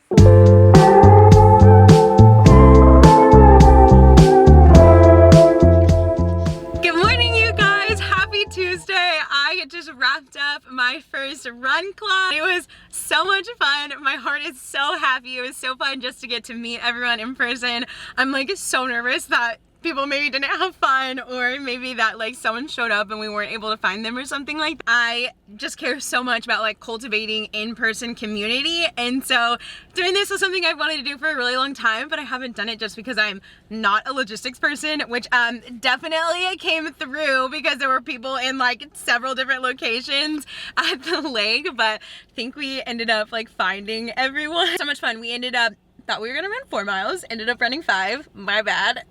Good morning, you guys. Happy Tuesday. I just wrapped up my first run club. It was so much fun. My heart is so happy. It was so fun just to get to meet everyone in person. I'm like so nervous that people maybe didn't have fun, or maybe that like someone showed up and we weren't able to find them or something like that. I just care so much about like cultivating in-person community, and so doing this was something I've wanted to do for a really long time, but I haven't done it just because I'm not a logistics person, which definitely came through because there were people in like several different locations at the lake, but I think we ended up like finding everyone. So much fun. We ended up thought we were gonna run 4 miles, ended up running 5, my bad.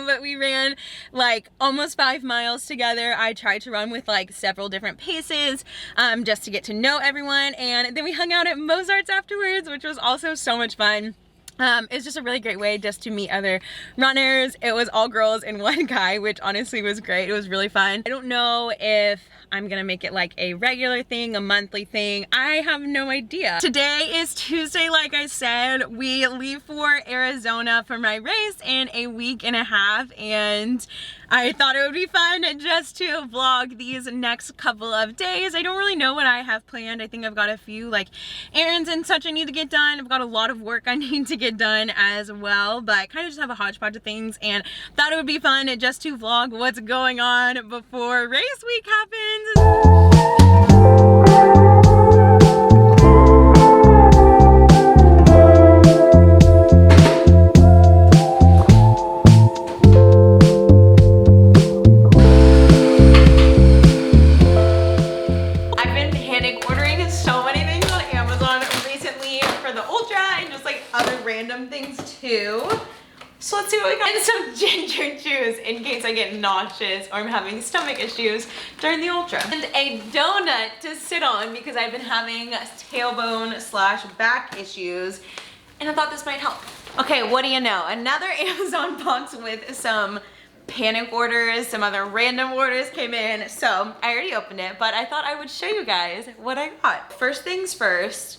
But we ran like almost 5 miles together. I tried to run with like several different paces just to get to know everyone, and then we hung out at Mozart's afterwards, which was also so much fun. It's just a really great way just to meet other runners. It was all girls and one guy, which honestly was great. It was really fun. I don't know if I'm gonna make it like a regular thing, a monthly thing. I have no idea. Today is Tuesday, like I said. We leave for Arizona for my race in a week and a half, and I thought it would be fun just to vlog these next couple of days. I don't really know what I have planned. I think I've got a few like errands and such I need to get done. I've got a lot of work I need to get done as well, but I kind of just have a hodgepodge of things, and thought it would be fun just to vlog what's going on before race week happens. Random things too. So let's see what we got. And some ginger juice in case I get nauseous or I'm having stomach issues during the ultra. And a donut to sit on because I've been having tailbone / back issues, and I thought this might help. Okay, what do you know? Another Amazon box with some panic orders, some other random orders came in. So I already opened it, but I thought I would show you guys what I got. First things first,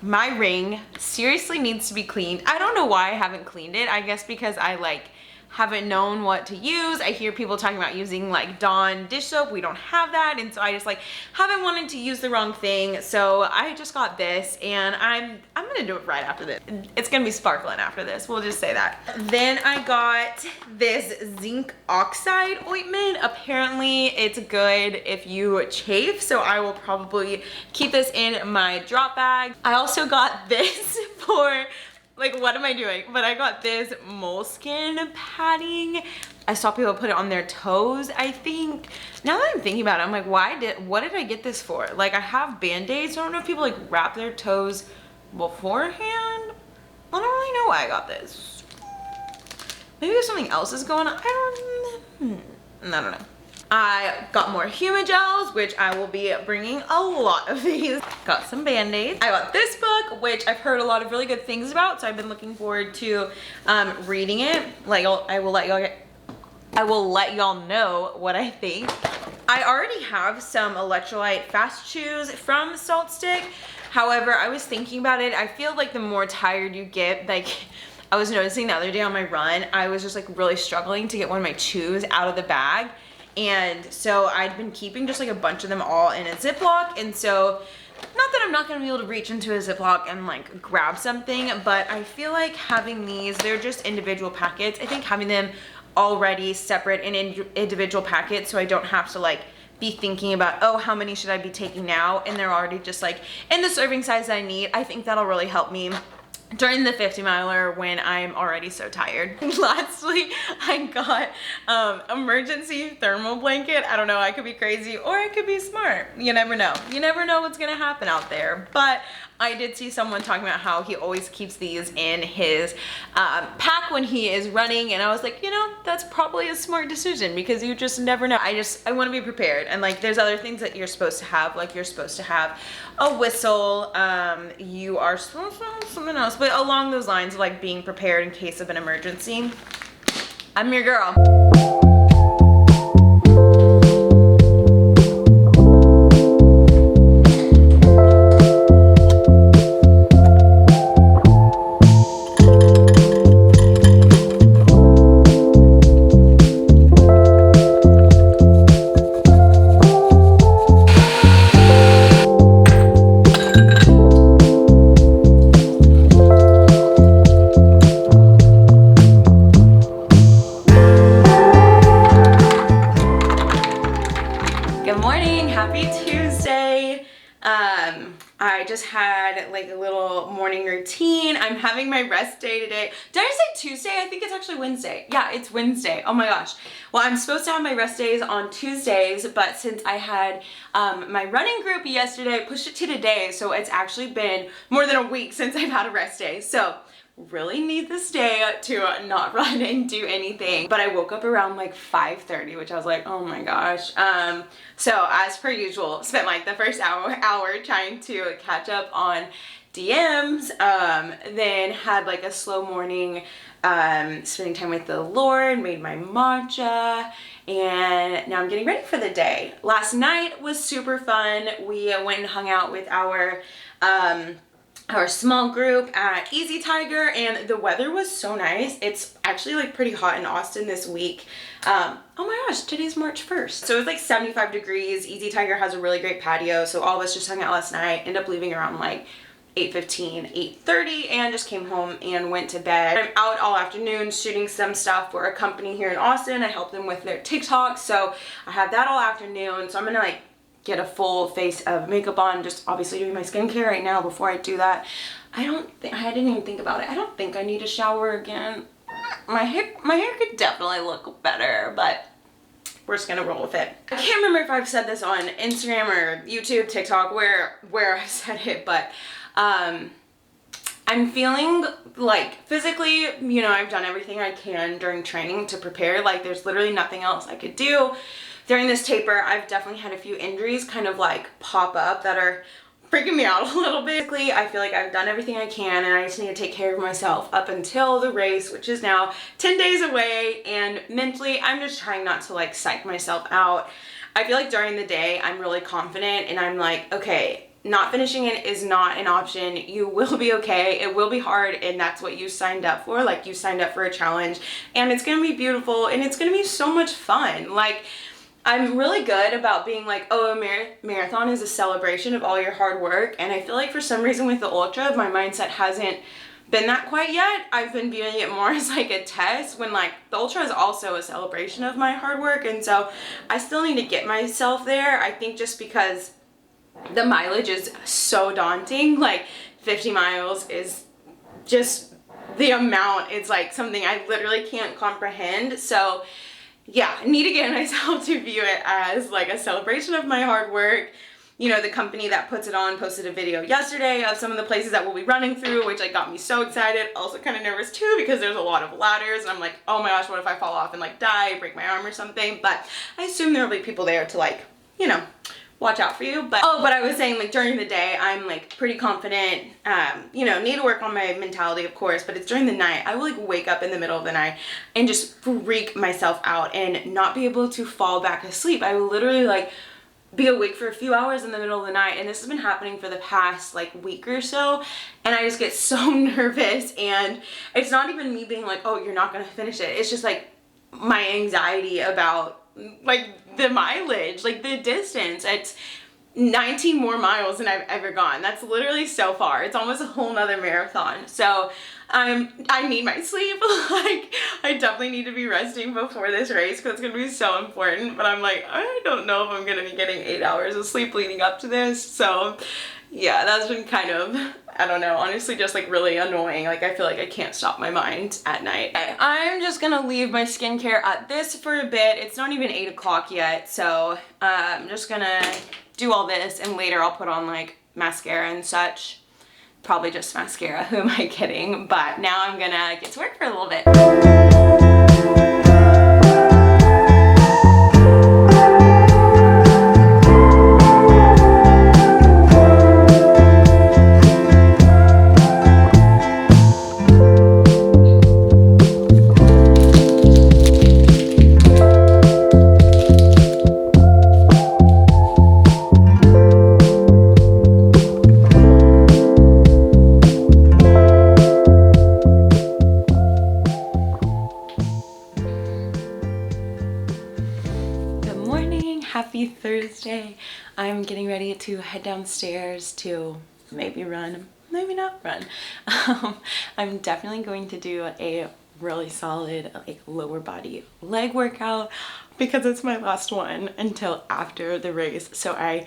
my ring seriously needs to be cleaned. I don't know why I haven't cleaned it. I guess because I like haven't known what to use. I hear people talking about using like Dawn dish soap. We don't have that, and so I just like haven't wanted to use the wrong thing. So I just got this, and I'm gonna do it right after this. It's gonna be sparkling after this, we'll just say that. Then I got this zinc oxide ointment. Apparently it's good if you chafe, so I will probably keep this in my drop bag. I also got this for, like, what am I doing? But I got this moleskin padding. I saw people put it on their toes, I think. Now that I'm thinking about it, I'm like, what did I get this for? Like, I have Band-Aids. I don't know if people like wrap their toes beforehand. I don't really know why I got this. Maybe there's something else is going on. I don't know. I got more Humagels, which I will be bringing a lot of these. Got some Band-Aids. I got this book, which I've heard a lot of really good things about, so I've been looking forward to reading it. Like, I will let y'all know what I think. I already have some electrolyte fast chews from Salt Stick. However, I was thinking about it. I feel like the more tired you get, like, I was noticing the other day on my run, I was just like really struggling to get one of my chews out of the bag. And so I'd been keeping just like a bunch of them all in a Ziploc, and so not that I'm not gonna be able to reach into a Ziploc and like grab something, but I feel like having these, they're just individual packets. I think having them already separate in individual packets, so I don't have to like be thinking about, oh, how many should I be taking now, and they're already just like in the serving size I need. I think that'll really help me during the 50 miler when I'm already so tired. Lastly, I got emergency thermal blanket. I don't know, I could be crazy or I could be smart. You never know. You never know what's gonna happen out there. But I did see someone talking about how he always keeps these in his pack when he is running, and I was like, you know, that's probably a smart decision because you just never know. I want to be prepared, and like there's other things that you're supposed to have, like you're supposed to have a whistle, you are supposed to have something else, but along those lines of like being prepared in case of an emergency. I'm your girl. just had like a little morning routine. I'm having my rest day today. Did I say Tuesday? I think it's actually Wednesday. Yeah, it's Wednesday. Oh my gosh. Well, I'm supposed to have my rest days on Tuesdays, but since I had my running group yesterday, I pushed it to today. So it's actually been more than a week since I've had a rest day. So really need this day to not run and do anything. But I woke up around like 5:30, which I was like, oh my gosh. So as per usual, spent like the first hour trying to catch up on DMs, then had like a slow morning, spending time with the Lord, made my matcha, and now I'm getting ready for the day. Last night was super fun. We went and hung out with our small group at Easy Tiger, and the weather was so nice. It's actually like pretty hot in Austin this week. Oh my gosh, today's March 1st. So it was like 75 degrees. Easy Tiger has a really great patio, so all of us just hung out last night. Ended up leaving around like 8:15, 8:30, and just came home and went to bed. I'm out all afternoon shooting some stuff for a company here in Austin. I help them with their TikTok, so I have that all afternoon. So I'm gonna like get a full face of makeup on, just obviously doing my skincare right now. Before I do that, I didn't even think about it. I don't think I need a shower again. My hair could definitely look better, but we're just gonna roll with it. I can't remember if I've said this on Instagram or YouTube, TikTok, where I said it, but I'm feeling like physically, you know, I've done everything I can during training to prepare. Like there's literally nothing else I could do. During this taper, I've definitely had a few injuries kind of like pop up that are freaking me out a little bit. I feel like I've done everything I can, and I just need to take care of myself up until the race, which is now 10 days away. And mentally, I'm just trying not to like psych myself out. I feel like during the day, I'm really confident, and I'm like, okay, not finishing it is not an option. You will be okay. It will be hard, and that's what you signed up for. Like, you signed up for a challenge, and it's gonna be beautiful, and it's gonna be so much fun. Like, I'm really good about being like, oh, a marathon is a celebration of all your hard work. And I feel like for some reason with the ultra, my mindset hasn't been that quite yet. I've been viewing it more as like a test, when like the ultra is also a celebration of my hard work. And so I still need to get myself there. I think just because the mileage is so daunting, like 50 miles is just the amount. It's like something I literally can't comprehend. So yeah, I need to get myself to view it as like a celebration of my hard work. You know, the company that puts it on posted a video yesterday of some of the places that we'll be running through, which like got me so excited. Also kind of nervous too, because there's a lot of ladders, and I'm like, oh my gosh, what if I fall off and like die, break my arm or something? But I assume there will be people there to like, you know, watch out for you. But but I was saying, like, during the day I'm like pretty confident. You know, need to work on my mentality, of course, but it's during the night I will like wake up in the middle of the night and just freak myself out and not be able to fall back asleep. I will literally like be awake for a few hours in the middle of the night, and this has been happening for the past like week or so, and I just get so nervous. And it's not even me being like, oh, you're not gonna finish it. It's just like my anxiety about like the mileage, like the distance. It's 19 more miles than I've ever gone. That's literally so far. It's almost a whole nother marathon. So I need my sleep. Like, I definitely need to be resting before this race, because it's gonna be so important. But I'm like, I don't know if I'm gonna be getting 8 hours of sleep leading up to this. So yeah, that's been kind of, I don't know, honestly just like really annoying. Like, I feel like I can't stop my mind at night. Okay, I'm just gonna leave my skincare at this for a bit. It's not even 8 o'clock yet, so I'm just gonna do all this, and later I'll put on like mascara and such. Probably just mascara, who am I kidding? But now I'm gonna get to work for a little bit. Happy Thursday. I'm getting ready to head downstairs to maybe run, maybe not run. I'm definitely going to do a really solid like lower body leg workout, because it's my last one until after the race. So I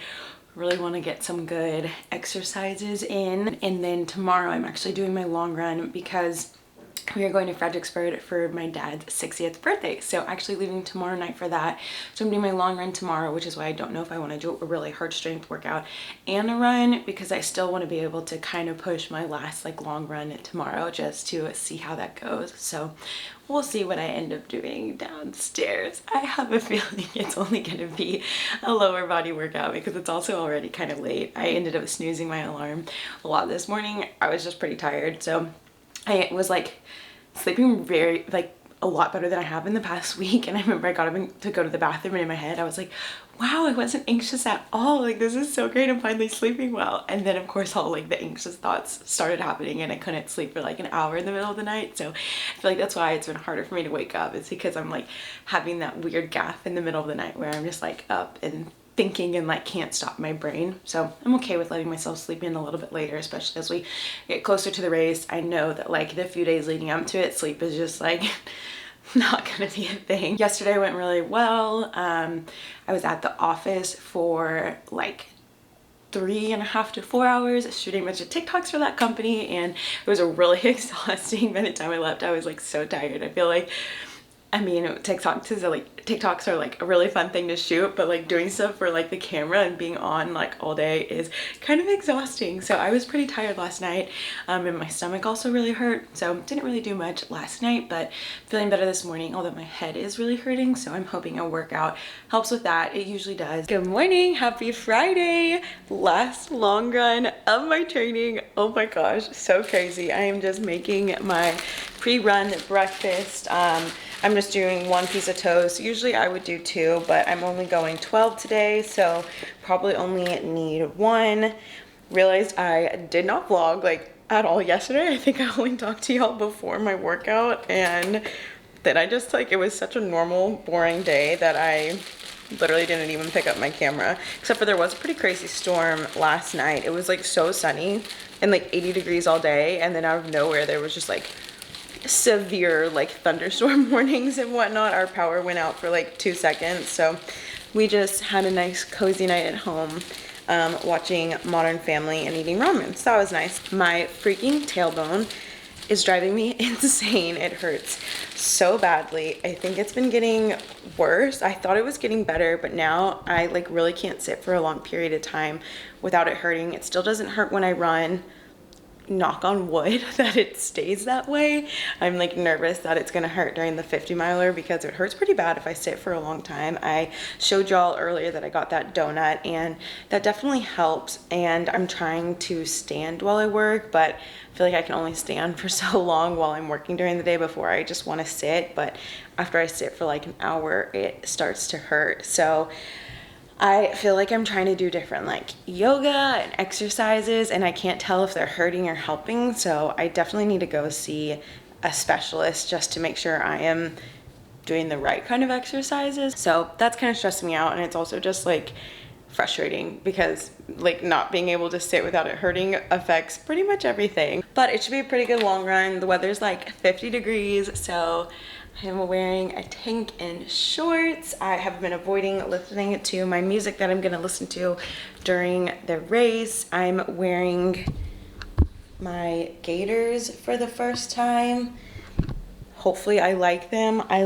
really want to get some good exercises in. And then tomorrow I'm actually doing my long run because we are going to Fredericksburg for my dad's 60th birthday. So actually leaving tomorrow night for that. So I'm doing my long run tomorrow, which is why I don't know if I want to do a really hard strength workout and a run, because I still want to be able to kind of push my last like long run tomorrow just to see how that goes. So we'll see what I end up doing downstairs. I have a feeling it's only going to be a lower body workout because it's also already kind of late. I ended up snoozing my alarm a lot this morning. I was just pretty tired. So I was like sleeping very like a lot better than I have in the past week, and I remember I got up to go to the bathroom, and in my head I was like, wow, I wasn't anxious at all, like this is so great, I'm finally sleeping well. And then of course all like the anxious thoughts started happening and I couldn't sleep for like an hour in the middle of the night. So I feel like that's why it's been harder for me to wake up. It's because I'm like having that weird gap in the middle of the night where I'm just like up and thinking and like can't stop my brain. So I'm okay with letting myself sleep in a little bit later, especially as we get closer to the race. I know that like the few days leading up to it, sleep is just like not gonna be a thing. Yesterday went really well. I was at the office for like 3.5 to 4 hours shooting a bunch of TikToks for that company, and it was a really exhausting. By the time I left, I was like so tired. I feel like, I mean, TikToks are like a really fun thing to shoot, but like doing stuff for like the camera and being on like all day is kind of exhausting. So I was pretty tired last night, and my stomach also really hurt. So didn't really do much last night, but feeling better this morning, although my head is really hurting. So I'm hoping a workout helps with that. It usually does. Good morning, happy Friday. Last long run of my training. Oh my gosh, so crazy. I am just making my pre-run breakfast. I'm just doing 1 piece of toast. Usually I would do 2, but I'm only going 12 today, so probably only need 1. Realized I did not vlog like at all yesterday. I think I only talked to y'all before my workout, and then I just like, it was such a normal, boring day that I literally didn't even pick up my camera, except for there was a pretty crazy storm last night. It was like so sunny and like 80 degrees all day, and then out of nowhere there was just like severe like thunderstorm warnings and whatnot. Our power went out for like 2 seconds, so we just had a nice cozy night at home, watching Modern Family and eating ramen. So that was nice. My freaking tailbone is driving me insane. It hurts so badly. I think it's been getting worse. I thought it was getting better, but now I like really can't sit for a long period of time without it hurting. It still doesn't hurt when I run. Knock on wood that it stays that way. I'm like nervous that it's gonna hurt during the 50 miler because it hurts pretty bad if I sit for a long time. I showed y'all earlier that I got that donut, and that definitely helps, and I'm trying to stand while I work, but I feel like I can only stand for so long while I'm working during the day before I just want to sit. But after I sit for like an hour, it starts to hurt. So I feel like I'm trying to do different like yoga and exercises, and I can't tell if they're hurting or helping. So I definitely need to go see a specialist just to make sure I am doing the right kind of exercises. So that's kind of stressing me out, and it's also just like frustrating because like not being able to sit without it hurting affects pretty much everything. But it should be a pretty good long run. The weather's like 50 degrees, so I'm wearing a tank and shorts. I have been avoiding listening to my music that I'm gonna listen to during the race. I'm wearing my gaiters for the first time. Hopefully I like them. I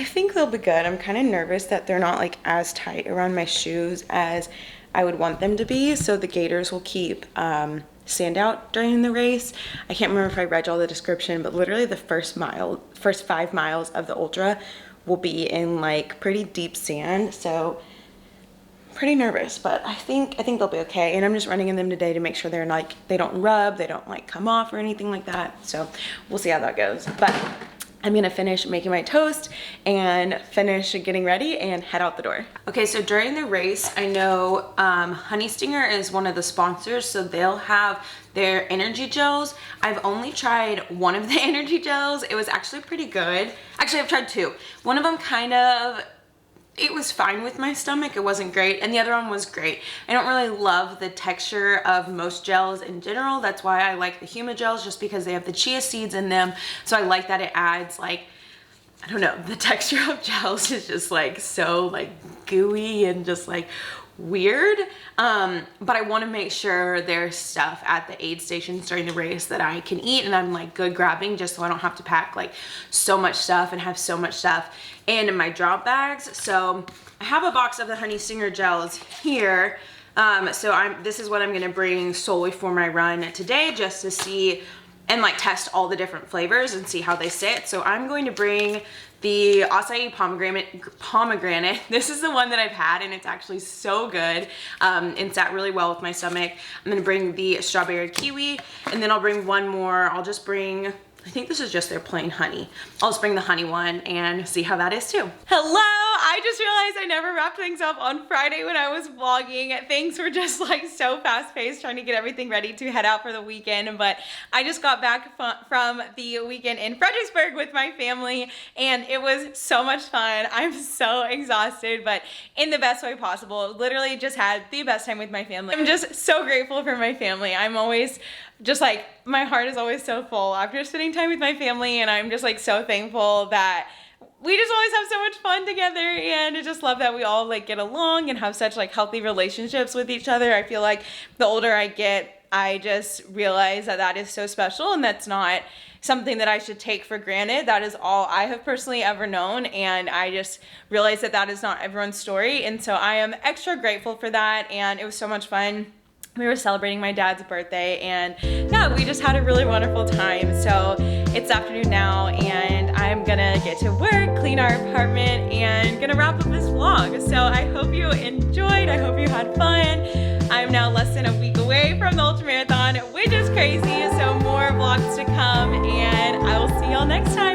think they'll be good. I'm kind of nervous that they're not like as tight around my shoes as I would want them to be, so the gaiters will keep sand out during the race. I can't remember if I read all the description, but literally the first 5 miles of the ultra will be in like pretty deep sand, so pretty nervous, but I think they'll be okay. And I'm just running in them today to make sure they're like, they don't rub, they don't like come off or anything like that. So we'll see how that goes. But I'm gonna finish making my toast and finish getting ready and head out the door. Okay, so during the race, I know Honey Stinger is one of the sponsors, so they'll have their energy gels. I've only tried one of the energy gels. It was actually pretty good. Actually, I've tried 2. One of them it was fine with my stomach. It wasn't great. And the other one was great. I don't really love the texture of most gels in general. That's why I like the Huma gels, just because they have the chia seeds in them. So I like that it adds like, I don't know, the texture of gels is just like so like gooey and just like weird, but I want to make sure there's stuff at the aid stations during the race that I can eat and I'm like good grabbing, just so I don't have to pack like so much stuff and have so much stuff in my drop bags. So I have a box of the honey stinger gels here. This is what I'm gonna bring solely for my run today, just to see and like test all the different flavors and see how they sit. So I'm going to bring the acai pomegranate. This is the one that I've had and it's actually so good. It sat really well with my stomach. I'm gonna bring the strawberry kiwi, and then I'll bring one more. I'll just bring, I think this is just their plain honey. I'll just bring the honey one and see how that is too. Hello, I just realized I never wrapped things up on Friday when I was vlogging. Things were just like so fast paced trying to get everything ready to head out for the weekend, but I just got back from the weekend in Fredericksburg with my family and it was so much fun. I'm so exhausted, but in the best way possible. Literally just had the best time with my family. I'm just so grateful for my family. I'm always just like, my heart is always so full after spending time with my family, and I'm just like so thankful that we just always have so much fun together, and I just love that we all like get along and have such like healthy relationships with each other. I feel like the older I get, I just realize that that is so special, and that's not something that I should take for granted. That is all I have personally ever known, and I just realized that that is not everyone's story, and so I am extra grateful for that, and it was so much fun. We were celebrating my dad's birthday, and yeah, we just had a really wonderful time. So it's afternoon now and I'm gonna get to work, clean our apartment, and gonna wrap up this vlog. So I hope you enjoyed, I hope you had fun. I'm now less than a week away from the ultramarathon, which is crazy. So more vlogs to come, and I will see y'all next time.